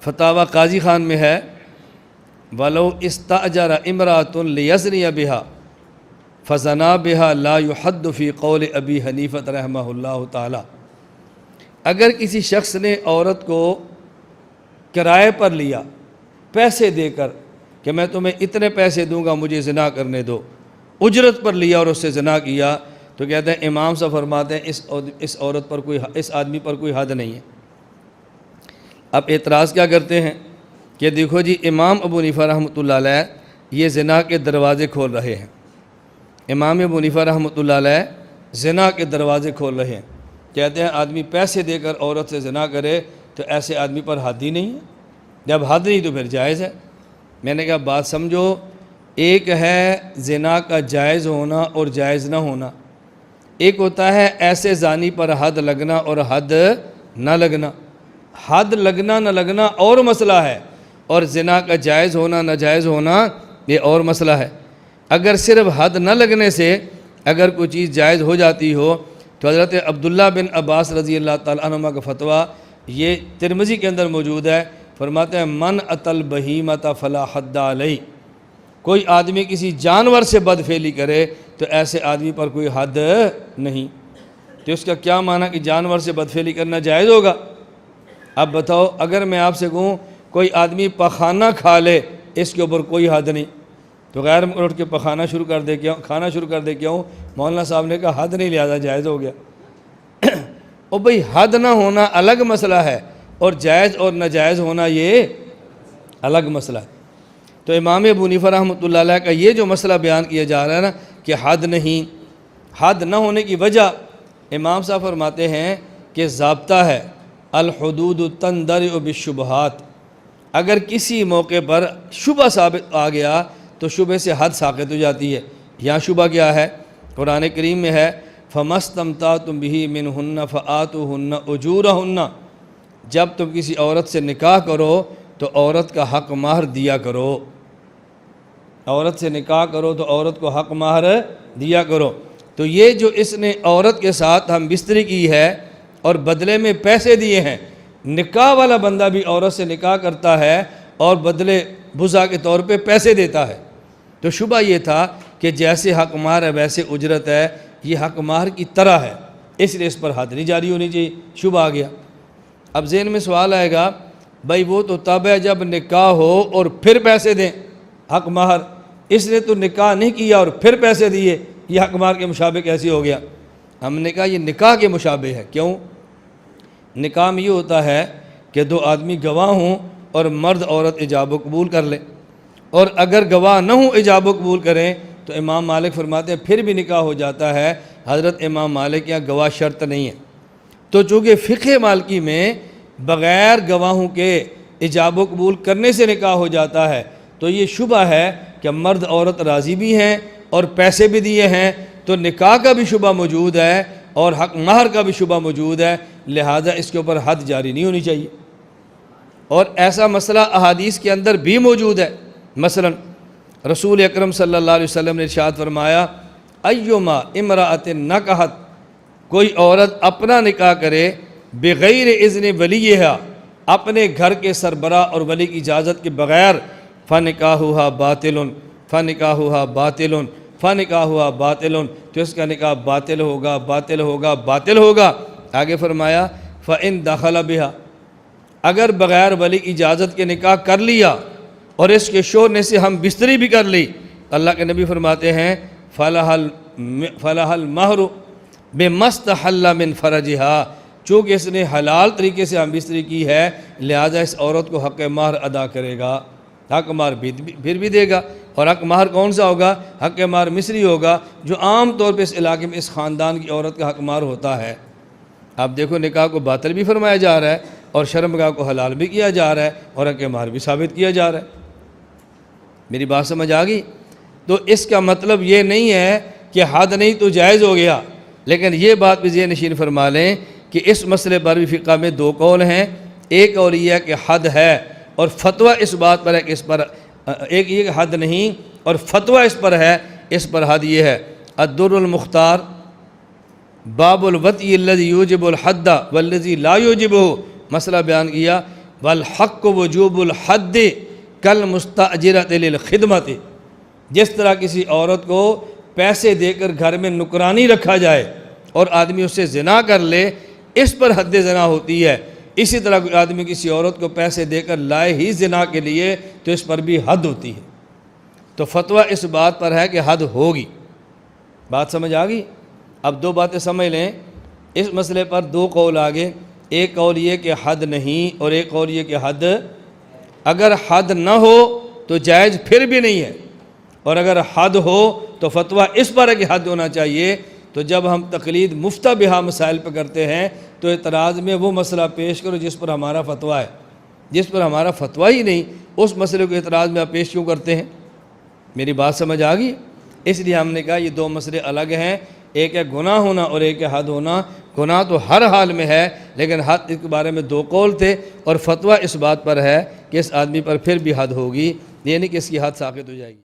فتاوی قاضی خان میں ہے، وَلَوْ اسْتَأْجَرَ امْرَأَةٌ لِيَزْنِيَ بِهَا فَزَنَا بِهَا لَا يُحَدُّ فِي قَوْلِ أَبِي حنیفہ رحمہ اللہ تعالی۔ اگر کسی شخص نے عورت کو کرائے پر لیا پیسے دے کر کہ میں تمہیں اتنے پیسے دوں گا مجھے زنا کرنے دو، اجرت پر لیا اور اس سے زنا کیا، تو کہتے ہیں امام صاحب فرماتے ہیں اس عورت پر اس آدمی پر کوئی حد نہیں ہے۔ اب اعتراض کیا کرتے ہیں کہ دیکھو جی امام ابو حنیفہ رحمۃ اللہ علیہ یہ زنا کے دروازے کھول رہے ہیں، امام ابو حنیفہ رحمۃ اللہ علیہ زنا کے دروازے کھول رہے ہیں، کہتے ہیں آدمی پیسے دے کر عورت سے زنا کرے تو ایسے آدمی پر حد ہی نہیں ہے، جب حد نہیں تو پھر جائز ہے۔ میں نے کہا بات سمجھو، ایک ہے زنا کا جائز ہونا اور جائز نہ ہونا، ایک ہوتا ہے ایسے زانی پر حد لگنا اور حد نہ لگنا۔ حد لگنا نہ لگنا اور مسئلہ ہے، اور زنا کا جائز ہونا ناجائز ہونا یہ اور مسئلہ ہے۔ اگر صرف حد نہ لگنے سے اگر کوئی چیز جائز ہو جاتی ہو تو حضرت عبداللہ بن عباس رضی اللہ تعالیٰ عنہما کا فتویٰ یہ ترمذی کے اندر موجود ہے، فرماتے ہیں من اتل بہیمۃ فلا حد علیہ، کوئی آدمی کسی جانور سے بدفعلی کرے تو ایسے آدمی پر کوئی حد نہیں۔ تو اس کا کیا معنی کہ جانور سے بدفعلی کرنا جائز ہوگا؟ اب بتاؤ اگر میں آپ سے کہوں کوئی آدمی پخانہ کھا لے اس کے اوپر کوئی حد نہیں، تو غیر اٹھ کے پخانہ شروع کر دے کیوں، کھانا شروع کر دے کیوں؟ مولانا صاحب نے کہا حد نہیں لہذا جائز ہو گیا۔ اور بھئی حد نہ ہونا الگ مسئلہ ہے اور جائز اور ناجائز ہونا یہ الگ مسئلہ ہے۔ تو امام ابو حنیفہ رحمۃ اللہ علیہ کا یہ جو مسئلہ بیان کیا جا رہا ہے نا کہ حد نہیں، حد نہ ہونے کی وجہ امام صاحب فرماتے ہیں کہ ضابطہ ہے الحدود تندرع بالشبہات، اگر کسی موقع پر شبہ ثابت آ گیا تو شبہ سے حد ساقط ہو جاتی ہے۔ یہاں شبہ کیا ہے؟ قرآن کریم میں ہے فَمَسْتَمْتَعْتُمْ بِهِ مِنْهُنَّ فَآتُوهُنَّ أُجُورَهُنَّ، جب تم کسی عورت سے نکاح کرو تو عورت کا حق مہر دیا کرو، عورت سے نکاح کرو تو عورت کو حق مہر دیا کرو۔ تو یہ جو اس نے عورت کے ساتھ ہم بستری کی ہے اور بدلے میں پیسے دیے ہیں، نکاح والا بندہ بھی عورت سے نکاح کرتا ہے اور بدلے بزا کے طور پہ پیسے دیتا ہے۔ تو شبہ یہ تھا کہ جیسے حق مہر ہے ویسے اجرت ہے، یہ حق مہر کی طرح ہے، اس لیے اس پر حد نہیں جاری ہونی چاہیے، شبہ آ گیا۔ اب ذہن میں سوال آئے گا بھائی وہ تو تب ہے جب نکاح ہو اور پھر پیسے دیں حق مہر، اس نے تو نکاح نہیں کیا اور پھر پیسے دیے، یہ حق مہر کے مشابہ کیسے ہو گیا؟ ہم نے کہا یہ نکاح کے مشابہ ہے۔ کیوں؟ نکاح میں یہ ہوتا ہے کہ دو آدمی گواہ ہوں اور مرد عورت ایجاب و قبول کر لیں، اور اگر گواہ نہ ہوں ایجاب و قبول کریں تو امام مالک فرماتے ہیں پھر بھی نکاح ہو جاتا ہے۔ حضرت امام مالک یہاں گواہ شرط نہیں ہے۔ تو چونکہ فقہ مالکی میں بغیر گواہوں کے ایجاب و قبول کرنے سے نکاح ہو جاتا ہے، تو یہ شبہ ہے کہ مرد عورت راضی بھی ہیں اور پیسے بھی دیے ہیں، تو نکاح کا بھی شبہ موجود ہے اور حق مہر کا بھی شبہ موجود ہے، لہذا اس کے اوپر حد جاری نہیں ہونی چاہیے۔ اور ایسا مسئلہ احادیث کے اندر بھی موجود ہے، مثلا رسول اکرم صلی اللہ علیہ وسلم نے ارشاد فرمایا ایما امرأۃ نکحت، کوئی عورت اپنا نکاح کرے بغیر اذن ولیہا، اپنے گھر کے سربراہ اور ولی کی اجازت کے بغیر، فنکاحھا باطل فنکاحھا باطل فنکاحھا باطل، تو اس کا نکاح باطل ہوگا باطل ہوگا باطل ہوگا۔ آگے فرمایا فإن دخل بها، اگر بغیر ولی کی اجازت کے نکاح کر لیا اور اس کے شوہر نے سے ہم بستری بھی کر لی، اللہ کے نبی فرماتے ہیں فلہ المہر بما استحل من فرجہا، چونکہ اس نے حلال طریقے سے ہم بستری کی ہے لہذا اس عورت کو حق مہر ادا کرے گا، حق مہر پھر بھی دے گا۔ اور حق مہر کون سا ہوگا؟ حق مہر مصری ہوگا، جو عام طور پہ اس علاقے میں اس خاندان کی عورت کا حق مہر ہوتا ہے۔ اب دیکھو نکاح کو باطل بھی فرمایا جا رہا ہے اور شرمگاہ کو حلال بھی کیا جا رہا ہے اور حق مہر بھی ثابت کیا جا رہا ہے۔ میری بات سمجھ آ گئی؟ تو اس کا مطلب یہ نہیں ہے کہ حد نہیں تو جائز ہو گیا، لیکن یہ بات بھی ذہن نشین فرما لیں کہ اس مسئلے پر بھی فقہ میں دو قول ہیں۔ ایک قول یہ ہے کہ حد ہے اور فتویٰ اس بات پر ہے کہ اس پر ایک یہ کہ حد نہیں اور فتویٰ اس پر ہے، اس پر حد یہ ہے۔ الدر المختار باب الوطی الذی یوجب الحد والذی لا یوجبہ، مسئلہ بیان کیا والحق وجوب الحد کالمستأجرۃ للخدمۃ، جس طرح کسی عورت کو پیسے دے کر گھر میں نکرانی رکھا جائے اور آدمی اس سے زنا کر لے، اس پر حد زنا ہوتی ہے، اسی طرح کوئی آدمی کسی عورت کو پیسے دے کر لائے ہی زنا کے لیے تو اس پر بھی حد ہوتی ہے۔ تو فتویٰ اس بات پر ہے کہ حد ہوگی۔ بات سمجھ آ گئی؟ اب دو باتیں سمجھ لیں، اس مسئلے پر دو قول آگے، ایک قول یہ کہ حد نہیں، اور ایک قول یہ کہ حد، اگر حد نہ ہو تو جائز پھر بھی نہیں ہے، اور اگر حد ہو تو فتویٰ اس پر ہے کہ حد ہونا چاہیے۔ تو جب ہم تقلید مفتہ بہا مسائل پہ کرتے ہیں تو اعتراض میں وہ مسئلہ پیش کرو جس پر ہمارا فتویٰ ہے، جس پر ہمارا فتویٰ ہی نہیں اس مسئلے کو اعتراض میں آپ پیش کیوں کرتے ہیں؟ میری بات سمجھ آ گئی؟ اس لیے ہم نے کہا یہ دو مسئلے الگ ہیں، ایک ہے گناہ ہونا اور ایک ہے حد ہونا۔ گناہ تو ہر حال میں ہے، لیکن حد کے بارے میں دو قول تھے، اور فتویٰ اس بات پر ہے کہ اس آدمی پر پھر بھی حد ہوگی، یہ نہیں کہ اس کی حد ساقط ہو جائے گی۔